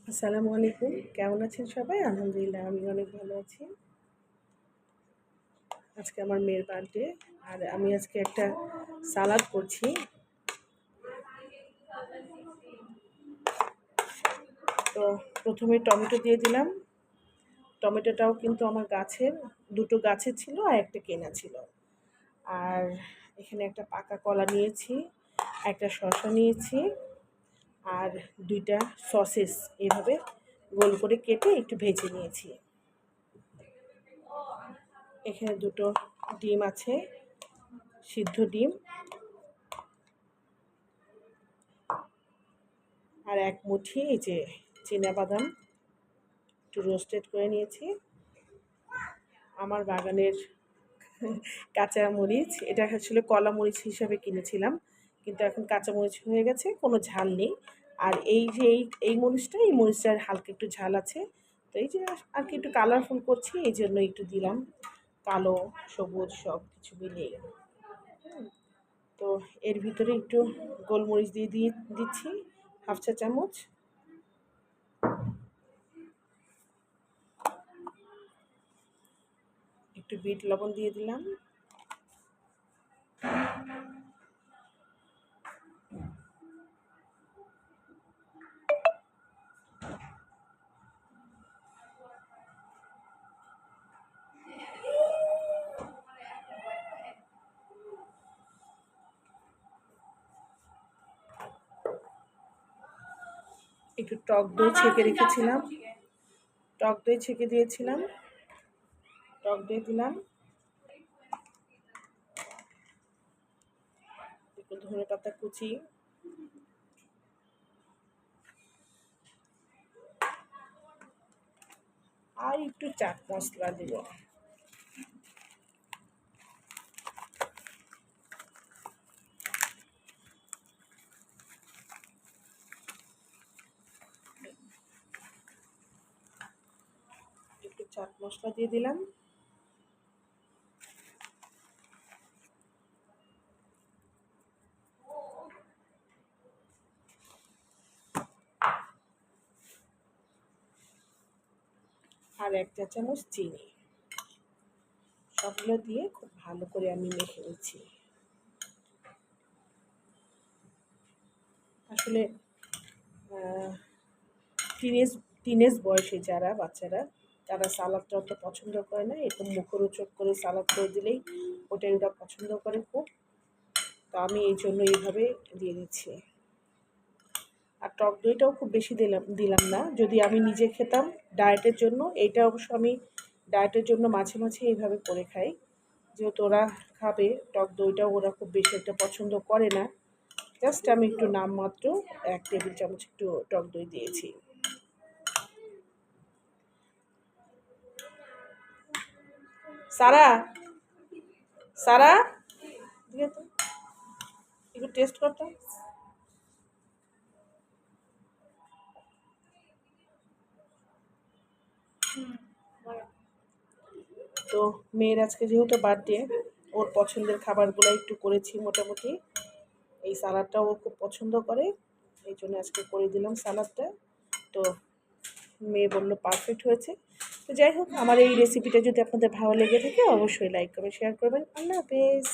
আসসালামু আলাইকুম। কেমন আছেন সবাই? আলহামদুলিল্লাহ আমি অনেক ভালো আছি। আজকে আমার মেয়ের বার্থডে। আর আমি আজকে একটা সালাদ করছি। তো প্রথমে টমেটো দিয়ে দিলাম। টমেটোটাও কিন্তু আমার গাছের, ২ টো গাছের ছিল আর একটা কেনা ছিল। আর এখানে একটা পাকা কলা নিয়েছি, একটা শসা নিয়েছি আর ২ টা সসেস এভাবে গোল করে কেটে একটু ভেজে নিয়েছি। এখানে ২ টো ডিম আছে, সিদ্ধ ডিম। আর ১ মুঠি এই যে চিনাবাদাম একটু রোস্টেড করে নিয়েছি। আমার বাগানের কাঁচা মরিচ, এটা আসলে কলা মরিচ হিসাবে কিনেছিলাম, কিন্তু এখন কাঁচা মরিচ হয়ে গেছে, কোনো ঝাল নেই। আর এই যে এই মরিচটার হালকা একটু ঝাল আছে। তো এই যে আর কি একটু কালারফুল করছি, এই জন্য একটু দিলাম, কালো সবুজ সব কিছু মিলিয়ে। তো এর ভিতরে একটু গোলমরিচ দিয়ে দিচ্ছি 1/2 চা চামচ। একটু বিট লবণ দিয়ে দিলাম। একটু টক দই ছেঁকে রেখেছিলাম, টক দই ছেঁকে দিয়েছিলাম, টক দই দিলাম, একটু ধনেপাতা কুচি, আর একটু চাট মশলা দেব। একটু চাট মশলা দিয়ে দিলাম। আর 1 চা চামচ চিনি। সবগুলো দিয়ে খুব ভালো করে আমি মেখে নিচ্ছি। আসলে টিনেজ টিনেজ বয়সে যারা বাচ্চারা, তারা সালাদটা অত পছন্দ করে না। এরকম মুখরোচক করে সালাদ করে দিলেই ওটাই ওরা পছন্দ করে খুব। তো আমি এই জন্য এইভাবে দিয়ে দিচ্ছি। আর টক দইটাও খুব বেশি দিলাম না। যদি আমি নিজে খেতাম ডায়েটের জন্য, এইটা অবশ্য আমি ডায়েটের জন্য মাঝে মাঝে এইভাবে করে খাই। যেহেতু ওরা খাবে, টক দইটাও ওরা খুব বেশি একটা পছন্দ করে না। জাস্ট আমি একটু নামমাত্র 1 টেবিল চামচ একটু টক দই দিয়েছি। সারা, সারা, দিয়ে তো একটু টেস্ট করতো। তো মেয়ের আজকে যেহেতু বার্থডে, ওর পছন্দের খাবারগুলো একটু করেছি মোটামুটি। এই সালাদটা ও খুব পছন্দ করে, এই জন্য আজকে করে দিলাম সালাদটা। তো মেয়ে বলল পারফেক্ট হয়েছে। তো যাই হোক, আমার এই রেসিপিটা যদি আপনাদের ভালো লেগে থাকে অবশ্যই লাইক করবেন, শেয়ার করবেন। আল্লাহ হাফেজ।